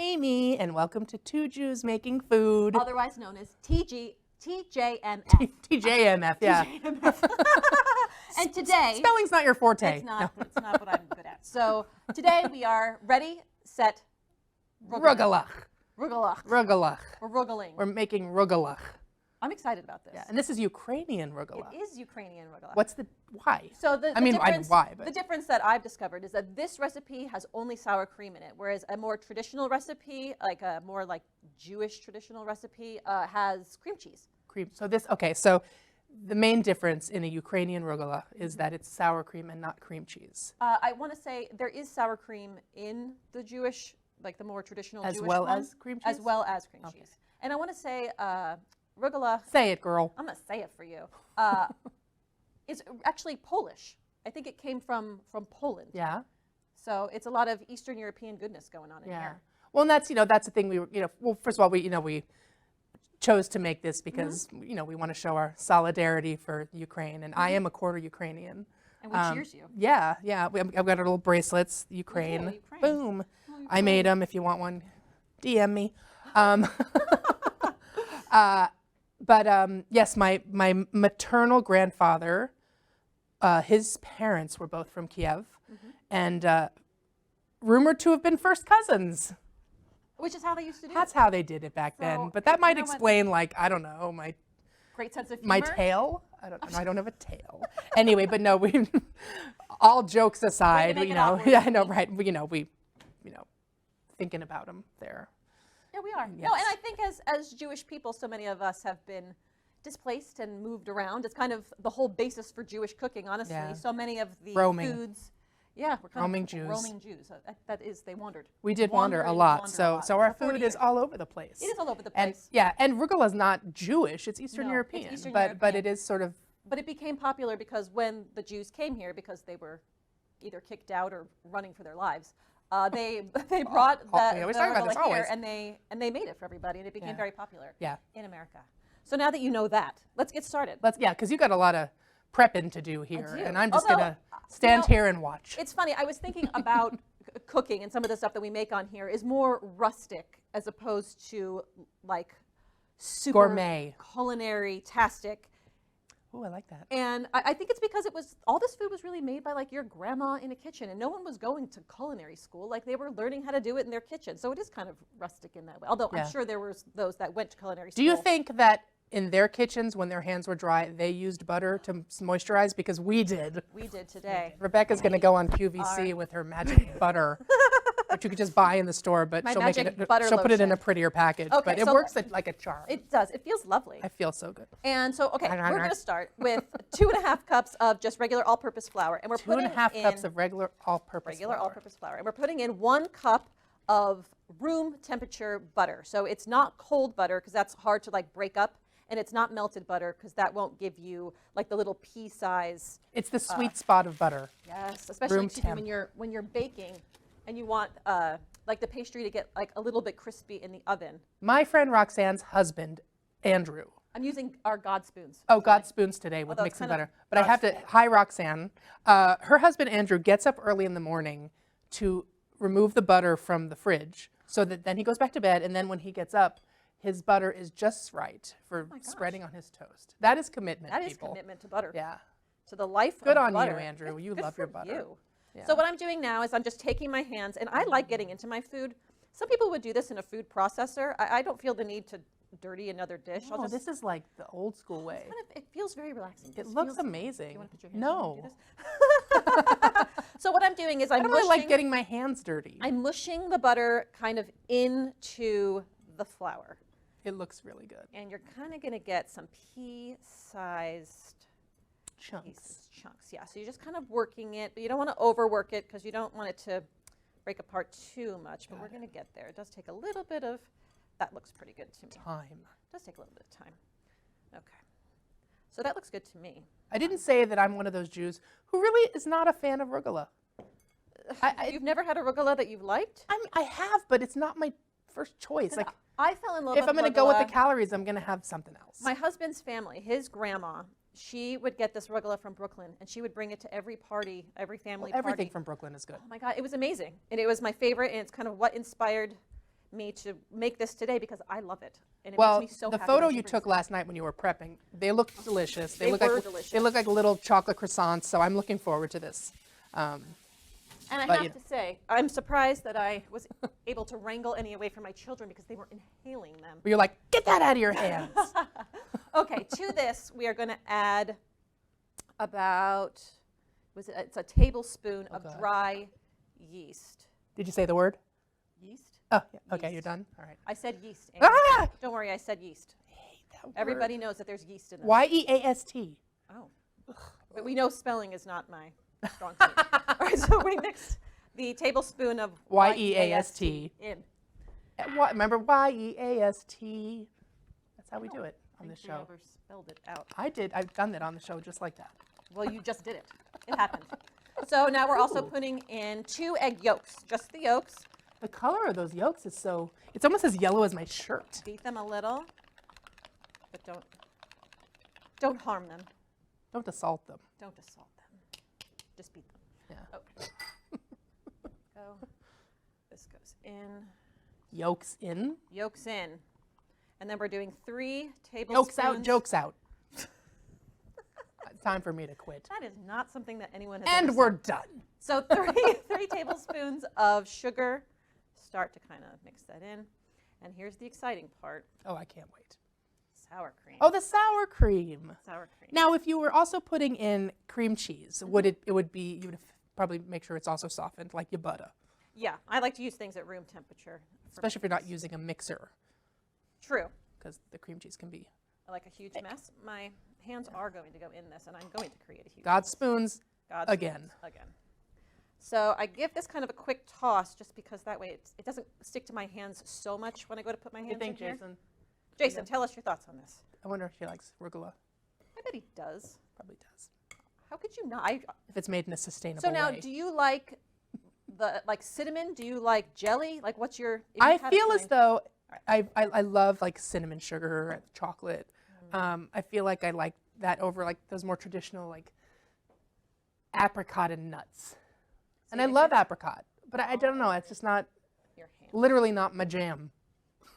Amy, and welcome to Two Jews Making Food. Otherwise known as TJMF. TJMF, yeah. TJMF. And today... Spelling's not your forte. It's not what I'm good at. So today we are ready, set, Rugelach. Rugelach. Rugelach. We're rugeling. We're making rugelach. I'm excited about this. Yeah, and this is Ukrainian rugelach. It is Ukrainian rugelach. What's the, why? So I know why, but. The difference that I've discovered is that this recipe has only sour cream in it, whereas a more traditional recipe, like a more like Jewish traditional recipe, has cream cheese. Cream. So this, okay, so the main difference in a Ukrainian rugelach is that it's sour cream and not cream cheese. I want to say there is sour cream in the Jewish, like the more traditional Jewish one. As well as cream cheese? As well as cream cheese. And I want to say rugelach. Say it, girl. I'm going to say it for you. It's actually Polish. I think it came from Poland. Yeah. So it's a lot of Eastern European goodness going on in here. Well, and that's, that's the thing well, first of all, we chose to make this because, we want to show our solidarity for Ukraine. And I am a quarter Ukrainian. And we cheers you. Yeah. I've got our little bracelets, Ukraine. Yeah, Ukraine. Boom. Oh, I made them. If you want one, DM me. But yes, my maternal grandfather, his parents were both from Kiev, and rumored to have been first cousins. Which is how they used to do it. That's how they did it back then. But that might explain, like, I don't know, my great sense of humor. My tail. I don't have a tail. Anyway, but no, we all jokes aside, yeah, I know, right? We thinking about them there. Yeah, we are. Yes. No, and I think as Jewish people, so many of us have been displaced and moved around. It's kind of the whole basis for Jewish cooking, honestly. Yeah. So many of the foods. Yeah, we're kind roaming of Jews. Roaming Jews. That is, they wandered. We did wander a lot. So our food is all over the place. It is all over the place. And rugelach is not Jewish. It's Eastern European. It's Eastern European. European. But it is sort of. But it became popular because when the Jews came here, because they were either kicked out or running for their lives, they brought the rugelach here and they made it for everybody, and it became very popular in America. So now that you know that, let's get started. Because you got a lot of prepping to do here, and I'm just gonna stand here and watch. It's funny. I was thinking about cooking, and some of the stuff that we make on here is more rustic as opposed to like super gourmet, culinary-tastic. Oh, I like that. And I think it's because all this food was really made by like your grandma in a kitchen, and no one was going to culinary school. Like they were learning how to do it in their kitchen. So it is kind of rustic in that way. Although I'm sure there were those that went to culinary school. Do you think that in their kitchens, when their hands were dry, they used butter to moisturize? Because we did. We did today. Rebecca's going to go on QVC with her magic butter, which you could just buy in the store, but she'll put it in a prettier package. Okay, but it works like a charm. It does. It feels lovely. I feel so good. And so, okay, we're going to start with 2.5 cups of just regular all-purpose flour, and we're putting 2.5 cups of regular all-purpose flour, and we're putting in 1 cup of room temperature butter. So it's not cold butter because that's hard to like break up. And it's not melted butter because that won't give you like the little pea size. It's the sweet spot of butter. Yes, especially when you're baking and you want like the pastry to get like a little bit crispy in the oven. My friend Roxanne's husband, Andrew. I'm using our God spoons. Oh, God spoons today with mixing butter. But I have to, hi Roxanne. Her husband, Andrew, gets up early in the morning to remove the butter from the fridge so that then he goes back to bed, and then when he gets up, his butter is just right for spreading on his toast. That is commitment, That is commitment to butter. Yeah. To the life Good of butter. Good on you, Andrew. You love your butter. You. Yeah. So what I'm doing now is I'm just taking my hands, and I like getting into my food. Some people would do this in a food processor. I don't feel the need to dirty another dish. Oh, this is like the old school way. It feels very relaxing. It looks amazing. You want to put your hands No. in and do this? So what I'm doing is I don't really like getting my hands dirty. I'm mushing the butter kind of into the flour. It looks really good. And you're kind of going to get some pea-sized chunks. Yeah, so you're just kind of working it, but you don't want to overwork it because you don't want it to break apart too much, but we're going to get there. It does take a little bit of, that looks pretty good to me. Time. It does take a little bit of time. Okay. So that looks good to me. I didn't say that I'm one of those Jews who really is not a fan of rugelach. You've never had a rugelach that you've liked? I have, but it's not my first choice. Like, I fell in love with if I'm going to go with the calories, I'm going to have something else. My husband's family, his grandma, she would get this rugelach from Brooklyn, and she would bring it to every party, every family party. Everything from Brooklyn is good. Oh my God, it was amazing. And it was my favorite, and it's kind of what inspired me to make this today because I love it. And it Well, makes me so the happy photo when she you brings took it. last night when you were prepping, they look delicious. They look were like delicious. They look like little chocolate croissants. So I'm looking forward to this. And I But, have to say, I'm surprised that I was able to wrangle any away from my children because they were inhaling them. You're like, get that out of your hands. Okay, to this, we are going to add about, it's a tablespoon of God. dry yeast. Did you say the word? Yeast? Oh, yeah. Okay, Yeast. you're done. All right. I said yeast. Amy. Ah! Don't worry, I said yeast. That word. Everybody knows that there's yeast in this. Y-E-A-S-T. Oh. But we know spelling is not my strong suit. All right, so we mixed the tablespoon of Y-E-A-S-T. in. Remember Y-E-A-S-T? That's how we do it on I this think we show. ever spelled it out. I did. I've done that on the show just like that. Well, you just did it. It happened. So now we're also Ooh. putting in 2 egg yolks, just the yolks. The color of those yolks is so, it's almost as yellow as my shirt. Beat them a little, but don't harm them. Don't assault them. Don't assault them. Just beat them. Yeah. Okay. Go. This goes in. Yolks in. Yolks in. And then we're doing 3 tablespoons. Yolks out, jokes out. It's time for me to quit. That is not something that anyone has And ever we're said. done. So 3 tablespoons of sugar. Start to kind of mix that in. And here's the exciting part. Oh, I can't wait. Sour cream. Oh, the sour cream. Sour cream. Now, if you were also putting in cream cheese, would it would be, you would probably make sure it's also softened like your butter, Yeah, I like to use things at room temperature. especially if you're not using a mixer, True. because the cream cheese can be. I like a huge mess. My hands are going to go in this, and I'm going to create a huge God mess. spoons God's again. Again. So I give this kind of a quick toss just because that way it doesn't stick to my hands so much when I go to put my hands You think, in here. Jason? Jason, tell us your thoughts on this. I wonder if she likes arugula. I bet he does. Probably does. How could you not? If it's made in a sustainable So now, way. do you like cinnamon? Do you like jelly? Like, what's your? if you I had to feel as find- though I love like cinnamon sugar, chocolate. I feel like I like that over like those more traditional like apricot and nuts. And I love apricot, but I don't know. It's just not, your hand. literally not my jam.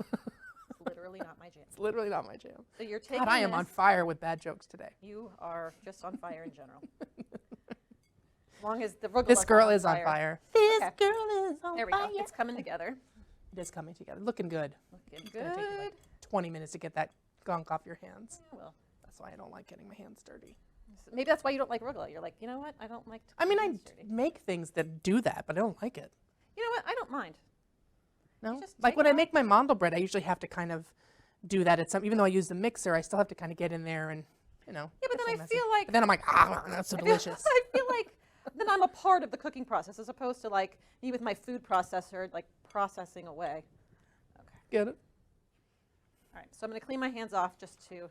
It's literally not my jam. It's literally not my jam. So you're taking God, I am on this- fire with bad jokes today. You are just on fire in general. As long as the arugula This girl is on fire. This Okay. girl is on There we fire. go. It's coming together. It is coming together. Looking good. Looking It's gonna take you good. like 20 minutes to get that gunk off your hands. Yeah, well, That's why I don't like getting my hands dirty. maybe that's why you don't like arugula. You're like, you know what? I don't like. to I get mean, my I hands dirty. make things that do that, but I don't like it. You know what? I don't mind. No, just like take when it I off. make my mandel bread, I usually have to kind of do that at some. Even though I use the mixer, I still have to kind of get in there and, you know. Yeah, but get then so I messy. feel like But then I'm like, ah, that's so delicious. I feel like then I'm a part of the cooking process as opposed to like me with my food processor, like processing away. Okay. Get it? All right. So I'm going to clean my hands off just to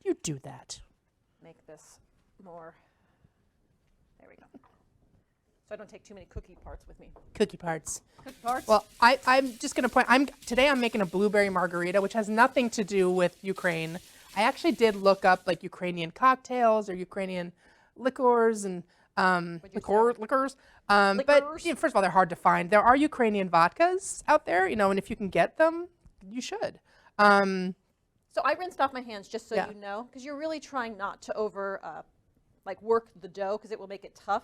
You do that. make this more. There we go. So I don't take too many cookie parts with me. Cookie parts. Cookie parts. Well, I'm just going to point. Today I'm making a blueberry margarita, which has nothing to do with Ukraine. I actually did look up like Ukrainian cocktails or Ukrainian liqueurs and liquors. But Liqueurs? you know, first of all, they're hard to find. There are Ukrainian vodkas out there, you know, and if you can get them, you should. So I rinsed off my hands just so Yeah. you know, because you're really trying not to like work the dough because it will make it tough.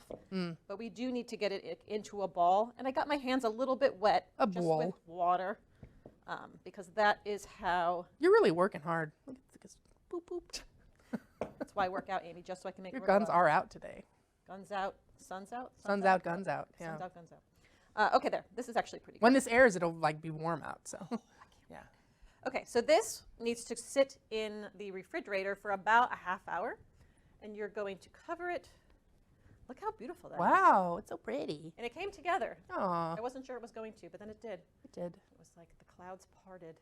But we do need to get it into a ball. And I got my hands a little bit wet A just ball. with water because that is how, You're really working hard. Look at this. Boop, boop. that's why I work out, Amy, just so I can make Your arugula. guns are out today. Guns out, sun's out? Sun's out, guns out. Yeah. Sun's out, guns out. Okay, there. This is actually pretty good. When this airs, it'll like be warm out. So, yeah. Okay, so this needs to sit in the refrigerator for about a half hour. And you're going to cover it. Look how beautiful that is. Wow, it's so pretty. And it came together. Aw, I wasn't sure it was going to, but then it did. it did. It was like the clouds parted.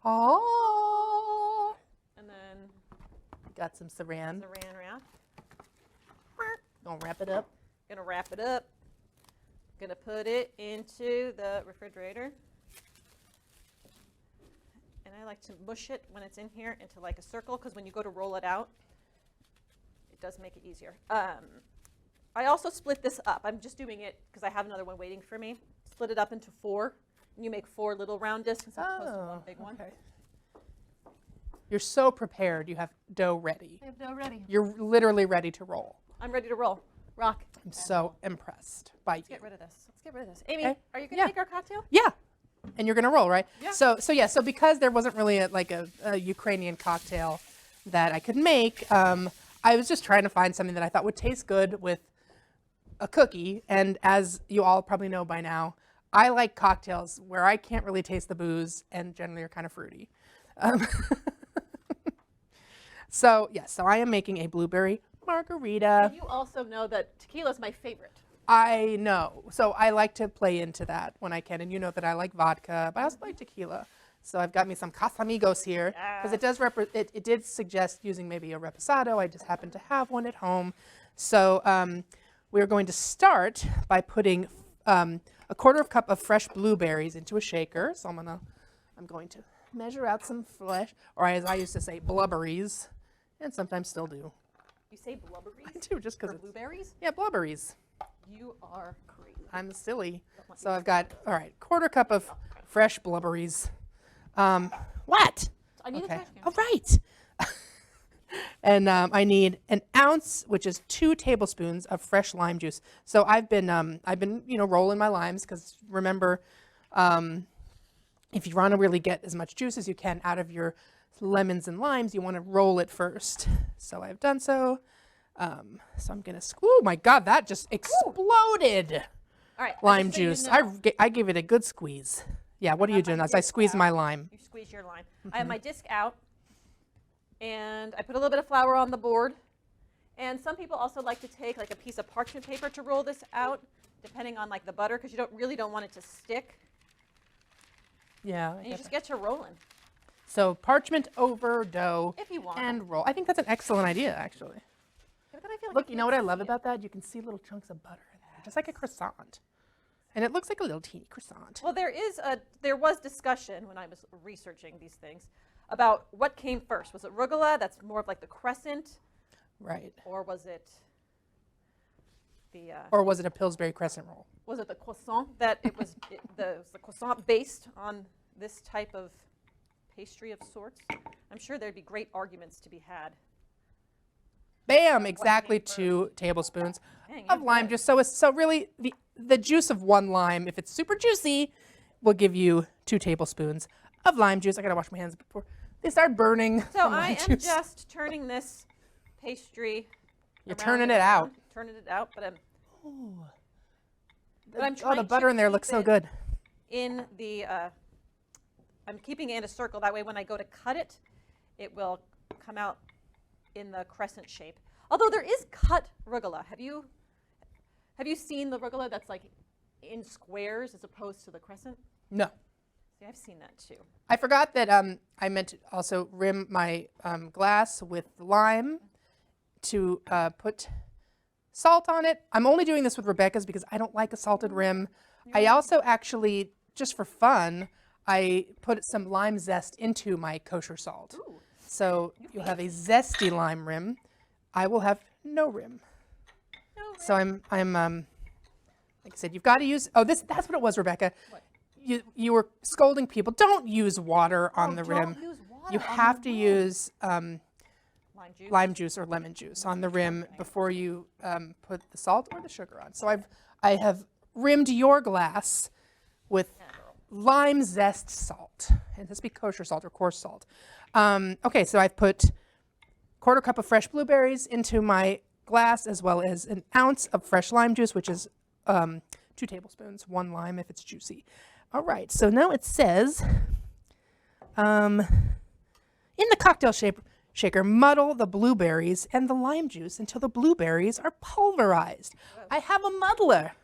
Oh, And then got some saran. saran wrap. Gonna wrap it up. Gonna wrap it up. Gonna put it into the refrigerator. And I like to mush it when it's in here into like a circle because when you go to roll it out, it does make it easier. I also split this up. I'm just doing it because I have another one waiting for me. Split it up into 4 You make 4 little round discs as opposed to one big one. Okay. You're so prepared. You have dough ready. I have dough ready. You're literally ready to roll. I'm ready to roll. Rock. I'm so impressed by you. Let's get rid of this. Let's get rid of this. Amy, Okay. are you going to make our cocktail? Yeah. And you're going to roll, right? Yeah. So because there wasn't really a Ukrainian cocktail that I could make, I was just trying to find something that I thought would taste good with a cookie. And as you all probably know by now, I like cocktails where I can't really taste the booze and generally are kind of fruity. So I am making a blueberry margarita. You also know that tequila is my favorite. I know. So I like to play into that when I can. And you know that I like vodka, but I also like tequila. So I've got me some Casamigos here because it does it did suggest using maybe a reposado. I just happen to have one at home. So we're going to start by putting a 1/4 cup of fresh blueberries into a shaker. So I'm going to measure out some flesh, or as I used to say, blubberries, and sometimes still do. You say blubberries? I do, just because blueberries? Yeah, blubberries. You are crazy. I'm silly. So I've got, all right, 1/4 cup of fresh blubberries. What? I need a trash can. All right. And I need 1 ounce, which is 2 tablespoons of fresh lime juice. So I've been rolling my limes because remember, if you want to really get as much juice as you can out of your lemons and limes, you want to roll it first. So I've done so. So I'm going to, oh my God, that just exploded. All right. Lime juice. I give it a good squeeze. Yeah, what are you doing as I squeeze my lime? You squeeze your lime. I have my disc out, and I put a little bit of flour on the board. And some people also like to take like a piece of parchment paper to roll this out, depending on like the butter, because you really don't want it to stick. Yeah. And you just get to rolling. So parchment over dough if you want. and roll. I think that's an excellent idea, actually. Yeah, but I feel like Look, you know what I love about that? You can see little chunks of butter in there, just like a croissant. And it looks like a little teeny croissant. Well, there was discussion when I was researching these things about what came first. Was it rugula? That's more of like the crescent. Right. Or was it the? Or was it a Pillsbury crescent roll? Was it the croissant that it was the croissant based on this type of pastry of sorts? I'm sure there'd be great arguments to be had. Bam! Exactly 2 tablespoons of lime juice. So really, the juice of 1 lime, if it's super juicy, will give you 2 tablespoons of lime juice. I gotta wash my hands before they start burning. So I am just turning this pastry. You're turning it out. Turning it out, but I'm. The butter in there looks so good. In the, I'm keeping it in a circle. That way, when I go to cut it, it will come out in the crescent shape. Although there is cut rugula. Have you seen the rugula that's like in squares as opposed to the crescent? No. See, I've seen that too. I forgot that I meant to also rim my glass with lime to put salt on it. I'm only doing this with Rebecca's because I don't like a salted rim. I also actually, just for fun, I put some lime zest into my kosher salt. Ooh. So you'll have a zesty lime rim. I will have no rim. So I'm like I said, you've got to use, that's what it was, Rebecca. What? You were scolding people. Don't use water on the rim. Don't use water You on have the to rim. use Lime juice or lemon juice on the rim before you put the salt or the sugar on. So I have rimmed your glass with lime zest salt. And this be kosher salt or coarse salt. Okay, so I've put 1/4 cup of fresh blueberries into my glass, as well as 1 ounce of fresh lime juice, which is 2 tablespoons, 1 lime if it's juicy. All right, so now it says, in the cocktail shaker, muddle the blueberries and the lime juice until the blueberries are pulverized. Whoa. I have a muddler.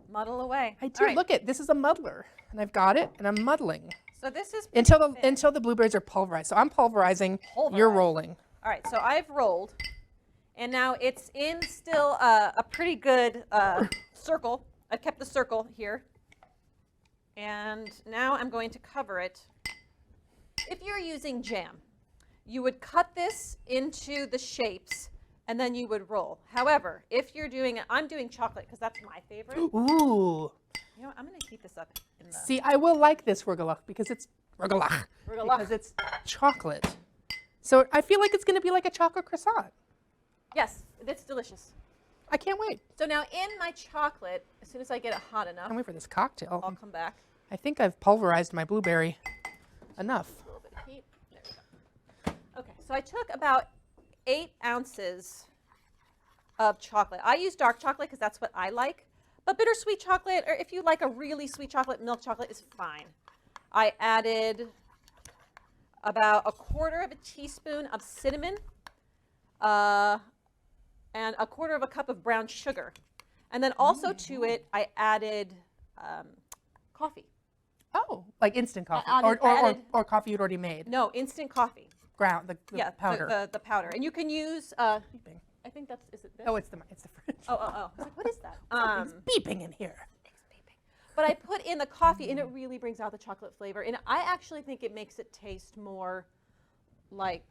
Muddle away. I do. Right. Look this is a muddler, and I've got it, and I'm muddling So this is until the blueberries are pulverized. So I'm pulverizing. You're rolling. All right, so I've rolled, and now it's in still a pretty good circle. I've kept the circle here, and now I'm going to cover it. If you're using jam, you would cut this into the shapes, and then you would roll. However, if you're doing it, I'm doing chocolate because that's my favorite. Ooh. You know what? I'm going to heat this up in the... See, I will like this Rugelach because it's Rugelach. Because it's chocolate. So I feel like it's going to be like a chocolate croissant. Yes, it's delicious. I can't wait. So now in my chocolate, as soon as I get it hot enough, Can't wait for this cocktail. I'll come back. I think I've pulverized my blueberry enough. A little bit of heat. There we go. Okay, so I took about 8 ounces of chocolate. I use dark chocolate because that's what I like. But bittersweet chocolate, or if you like a really sweet chocolate, milk chocolate is fine. I added about 1/4 teaspoon of cinnamon and 1/4 cup of brown sugar. And then also to it, I added coffee. Oh, like instant coffee or coffee you'd already made. No, instant coffee. Ground, the powder. The powder. And you can use, Beeping. I think that's, is it this? Oh, it's the fridge. Oh. I was like, what is that? Something's beeping in here. But I put in the coffee, and it really brings out the chocolate flavor. And I actually think it makes it taste more like...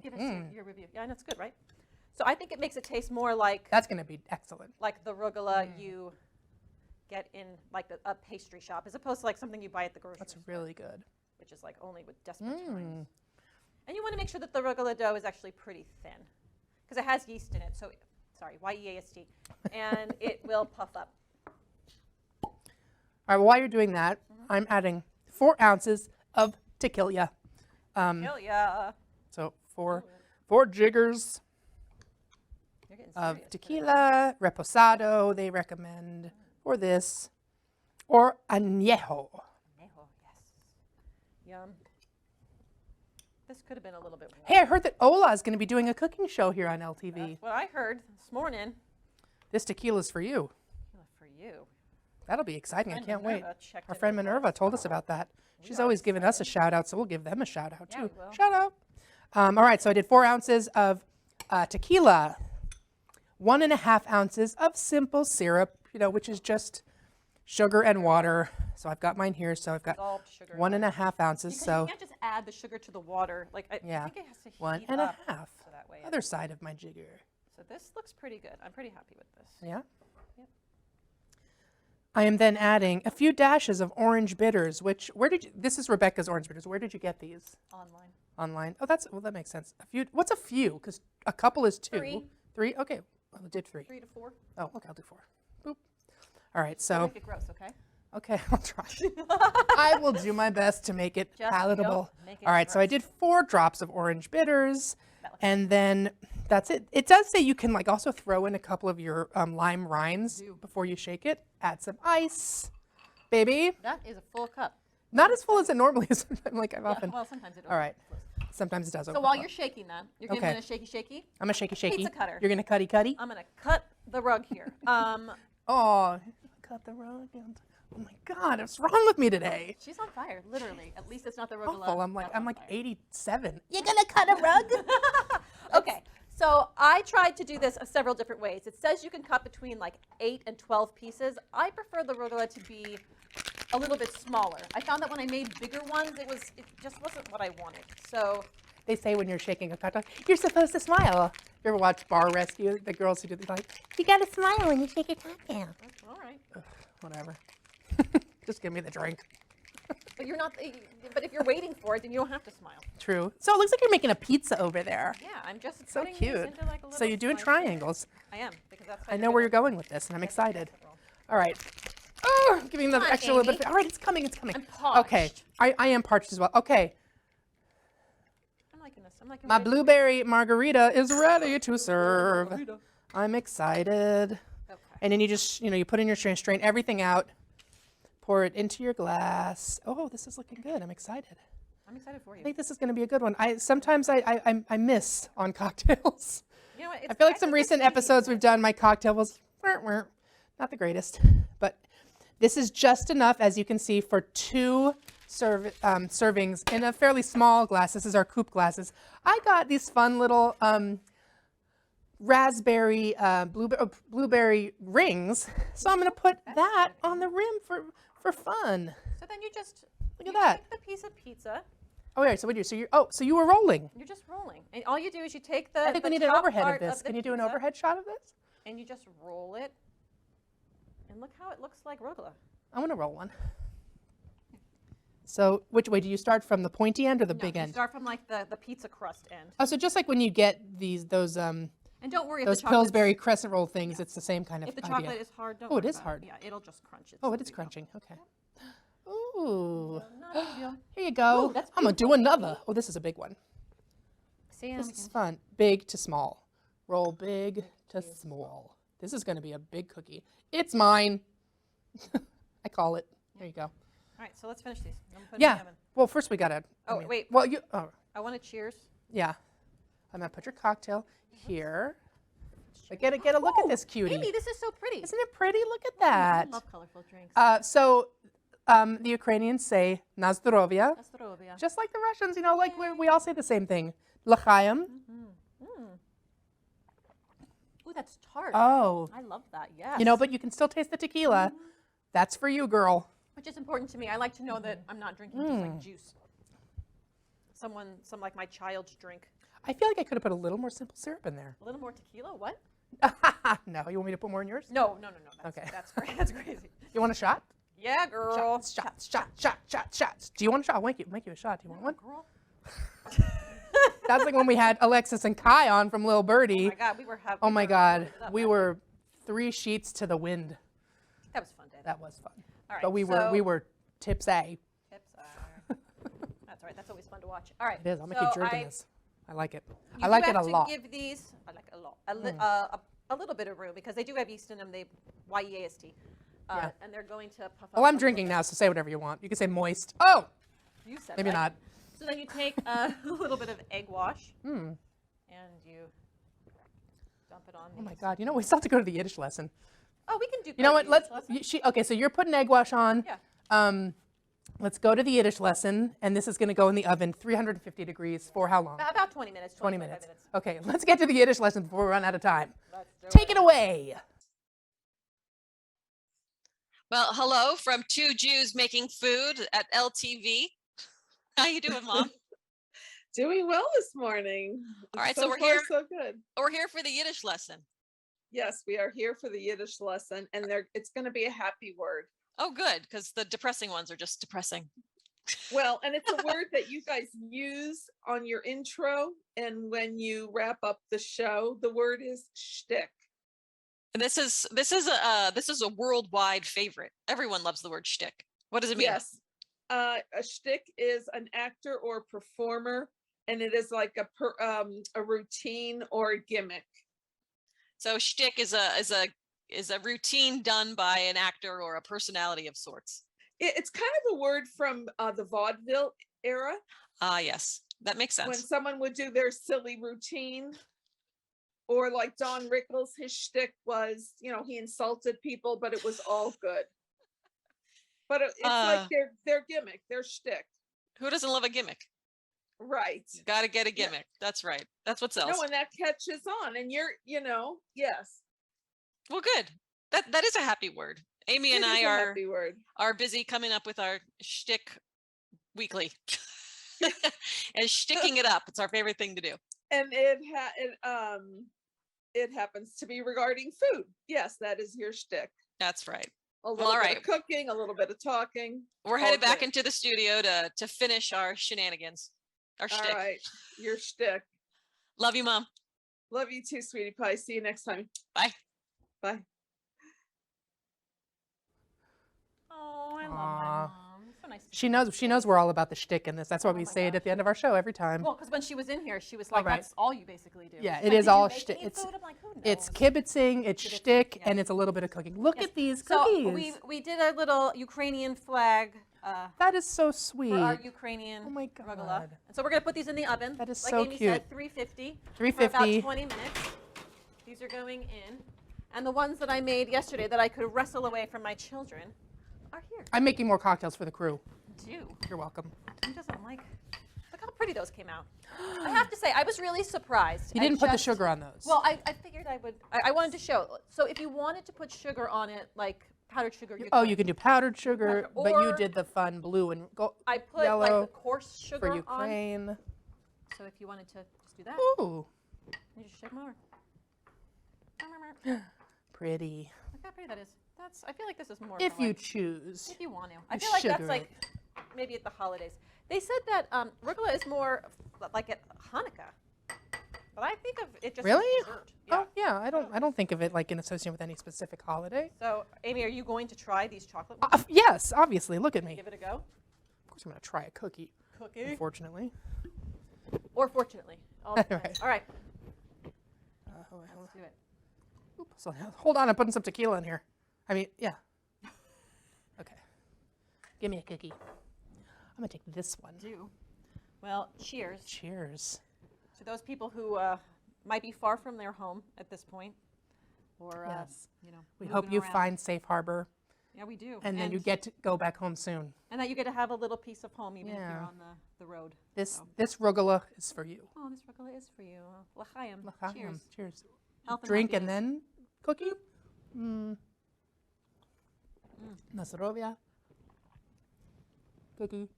Give us your review. Yeah, and it's good, right? So I think it makes it taste more like... That's going to be excellent. Like the Rugelach you get in like a pastry shop, as opposed to like something you buy at the grocery store. That's really good. Which is like only with desperate times. And you want to make sure that the Rugelach dough is actually pretty thin, because it has yeast in it. So, sorry, yeast, and it will puff up. All right. Well, while you're doing that, I'm adding 4 ounces of tequila. Tequila. So 4 jiggers of tequila, reposado. They recommend for this, or añejo. Añejo, yes. Yum. This could have been a little bit more. Hey, I heard that Ola is going to be doing a cooking show here on LTV. That's what I heard this morning. This tequila's for you. For you. That'll be exciting. I can't wait. Our Our friend Minerva told us about that. She's always given us a shout out, so we'll give them a shout out too. We will. Shout out. All right, so I did 4 ounces of tequila, 1.5 ounces of simple syrup, which is just sugar and water. So I've got mine here. So I've got 1.5 ounces. Because so you can't just add the sugar to the water. Like I think it has to heat 1.5. up. So that way. Other side of my jigger. So this looks pretty good. I'm pretty happy with this. Yeah. Yep. I am then adding a few dashes of orange bitters. This is Rebecca's orange bitters. Where did you get these? Online. Oh, that makes sense. A few. What's a few? Because a couple is 2. 3. 3. Okay. Well, I did 3. 3 to 4. Oh, okay. I'll do 4. Boop. All right. So. Don't make it gross, okay? Okay, I'll try. I will do my best to make it palatable. All right, so I did 4 drops of orange bitters, and then that's it. It does say you can also throw in a couple of your lime rinds before you shake it. Add some ice, baby. That is a full cup. Not as full as it normally is. I've often. Well, sometimes it does. All right. Sometimes it does. So while you're shaking that, you're giving it a shaky. I'm a shaky. Pizza cutter. You're gonna cutty. I'm gonna cut the rug here. Oh, cut the rug. Oh my God, what's wrong with me today? She's on fire, literally. At least it's not the Rugelach. Awful. I'm like 87. You're gonna cut a rug? Okay, so I tried to do this several different ways. It says you can cut between 8 and 12 pieces. I prefer the Rugelach to be a little bit smaller. I found that when I made bigger ones, it just wasn't what I wanted. So they say when you're shaking a cocktail, you're supposed to smile. You ever watch Bar Rescue? The girls who do this, you gotta smile when you shake your cocktail. All right. Ugh, whatever. Just give me the drink. But you're not. But if you're waiting for it, then you don't have to smile. True. So it looks like you're making a pizza over there. Yeah, I'm just so cute. Into a little so you're doing triangles. I am, because that's. I know where you're going with this, and I'm excited. All right. Oh, giving the extra little bit. All right, it's coming. I'm parched. Okay, I am parched as well. Okay. I'm liking this. I'm liking my blueberry margarita is ready to serve. I'm excited. Okay. And then you just, you put in your strain everything out. Pour it into your glass. Oh, this is looking good. I'm excited. I'm excited for you. I think this is going to be a good one. Sometimes I miss on cocktails. You know what? I feel like some recent episodes we've done, my cocktail was not the greatest. But this is just enough, as you can see, for 2 servings in a fairly small glass. This is our coupe glasses. I got these fun little raspberry, blueberry rings. So I'm going to put that on the rim for fun. So then you just look at that. Take the piece of pizza. Oh, yeah. So what do you? So you were rolling. You're just rolling, and all you do is you take the. I think we need an top overhead part of this. the Can you do an pizza, overhead shot of this? And you just roll it, and look how it looks like rugelach. I want to roll one. So which way do you start, from the pointy end or the big end? You start from like the pizza crust end. Oh, so just like when you get those And don't worry if those the chocolate's- Pillsbury crescent roll things, it's the same kind of If the idea. chocolate is hard, don't Oh, it worry is about hard. Yeah, it'll just crunch it. Oh, it is crunching. Okay. Ooh. Not a big deal. Here you go. Ooh, that's I'm going to do another. Oh, this is a big one. See, This is fun. Big to small. Roll big to small. This is going to be a big cookie. It's mine. I call it. There you go. All right, so let's finish these. I'm putting them in Yeah. the oven. Well, first we got to. Oh, wait. Well, you. Oh, I want to cheers. yeah. I'm going to put your cocktail here. But get a look at this cutie. Amy, this is so pretty. Isn't it pretty? Look at that. I love colorful drinks. The Ukrainians say na zdrowie, Zdrowie. just like the Russians, like we all say the same thing. L'chaim. Ooh, that's tart. Oh. I love that, yes. But you can still taste the tequila. That's for you, girl. Which is important to me. I like to know that I'm not drinking just like juice. Some like my child's drink. I feel like I could have put a little more simple syrup in there. A little more tequila? What? No, you want me to put more in yours? No. That's, Okay. That's crazy. You want a shot? Yeah, girl. Shots. Do you want a shot? I'll make you a shot. Do you want one? Girl. That's like when we had Alexis and Kai on from Lil Birdie. Oh my God, we were having. Oh my God, we were 3 sheets to the wind. That was a fun day. That was fun. All right, But we were tipsy. Tips are. That's all right. That's always fun to watch. All right. It is. I'm gonna keep drinking this. I like it. You I like do it a have lot. to give these. I like it a lot. A little bit of room because they do have yeast in them. They yeast. Yeah. And they're going to puff up. Well, I'm a little drinking bit. now, so say whatever you want. You can say moist. Oh, You said maybe right. not. So then you take a little bit of egg wash and you dump it on. Oh my God. We still have to go to the Yiddish lesson. Oh, we can do. You know what? Let's. Okay, so you're putting egg wash on. Yeah. Let's go to the Yiddish lesson, and this is going to go in the oven, 350 degrees for how long? About 20 minutes. 20 25 minutes. Okay, let's get to the Yiddish lesson before we run out of time. Let's do Take it away. Well, hello from two Jews making food at LTV. How you doing, Mom? Doing well this morning. All right, so so we're far, here. So good. We're here for the Yiddish lesson. Yes, we are here for the Yiddish lesson, and it's going to be a happy word. Oh, good, because the depressing ones are just depressing. Well, and it's a word that you guys use on your intro, and when you wrap up the show, the word is shtick. And this is a worldwide favorite. Everyone loves the word shtick. What does it mean? Yes, a shtick is an actor or performer, and it is like a routine or a gimmick. So shtick is a routine done by an actor or a personality of sorts. It's kind of a word from the vaudeville era. Ah, yes, that makes sense. When someone would do their silly routine, or like Don Rickles, his shtick was, he insulted people, but it was all good. But it's like their gimmick, their shtick. Who doesn't love a gimmick? Right. Got to get a gimmick. Yeah. That's right. That's what sells. No, and that catches on, and you're, yes. Well, good. That is a happy word. Amy and I are busy coming up with our shtick weekly. And shticking it up. It's our favorite thing to do. And it happens to be regarding food. Yes, that is your shtick. That's right. A little bit of cooking, a little bit of talking. We're headed back into the studio to finish our shenanigans. Our shtick. All right, your shtick. Love you, Mom. Love you too, sweetie pie. See you next time. Bye. Bye. Oh, I love my mom. So nice. She knows we're all about the shtick in this. That's why we say it at the end of our show every time. Well, because when she was in here, she was like, "That's all you basically do." Yeah, She's it like, is "Did you all make shtick. any food?" I'm like, "Who knows?" It's kibitzing, it's shtick, and it's a little bit of cooking. Look at these cookies. So we did a little Ukrainian flag. That is so sweet. For our Ukrainian Oh my God. rugelach. And so we're gonna put these in the oven. That is like so Amy cute. said, 350. 350. For about 20 minutes. These are going in. And the ones that I made yesterday that I could wrestle away from my children are here. I'm making more cocktails for the crew. Do. You're welcome. Who doesn't like? Look how pretty those came out. I have to say, I was really surprised. You didn't put the sugar on those. Well, I figured I would. I wanted to show. So if you wanted to put sugar on it, like powdered sugar. You can do powdered sugar, but you did the fun blue and I put yellow like the coarse sugar for Ukraine. on. So if you wanted to just do that, Ooh, you just shake them over. pretty. Look how pretty that is. I feel like this is more. If for you like, choose. if you want to. I feel like that's sugar like maybe at the holidays. They said that rugelach is more like at Hanukkah. But I think of it just Really? as dessert. Yeah. Oh yeah, I don't think of it like in association with any specific holiday. So, Amy, are you going to try these chocolate? Yes, obviously. Look at me. Give it a go. Of course, I'm gonna try a cookie. Cookie. Unfortunately. Or fortunately. All depends. Right. All right. Let's do it. Oops, so hold on, I'm putting some tequila in here. I mean, yeah. Okay. Give me a cookie. I'm gonna take this one. Do. Well, cheers. Cheers. To those people who might be far from their home at this point, or Yes. you know, We hope you find safe harbor. Yeah, we do. And then you get to go back home soon. And that you get to have a little piece of home even if you're on the road. This rugelach is for you. Oh, this rugelach is for you. L'chaim. L'chaim. Cheers. Cheers. Health and Drink and happiness. then cookie. Na zdrowie. Cookie.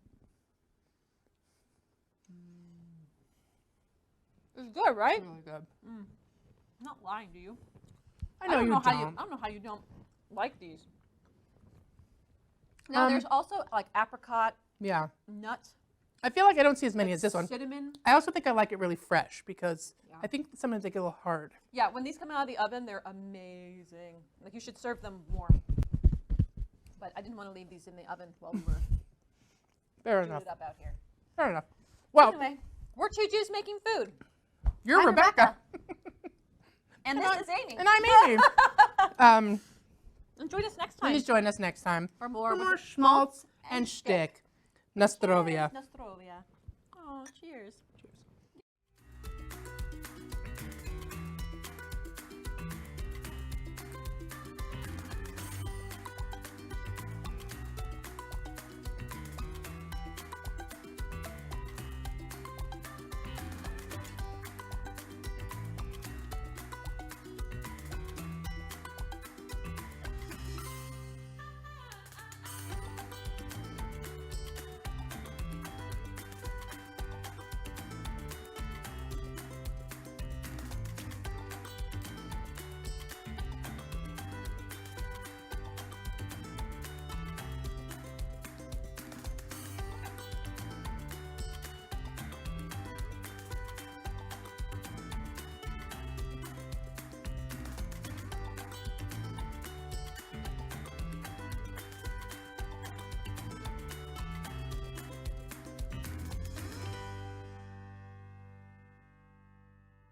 It's good, right? Really good. I'm not lying to you. I know you don't. I don't know how you don't like these. Now there's also like apricot, Yeah. nut, I feel like I don't see as many as this one. cinnamon. I also think I like it really fresh because I think sometimes they get a little hard. Yeah, when these come out of the oven, they're amazing. Like you should serve them warm. But I didn't want to leave these in the oven while we were Fair doing enough. it up out here. Fair enough. Well, Anyway, we're two Jews making food. you're I'm Rebecca. And this is Amy. And I'm Amy. And join us next time Please join us next time for more schmaltz and shtick. Na zdrowie. Nastrovia. Oh, cheers.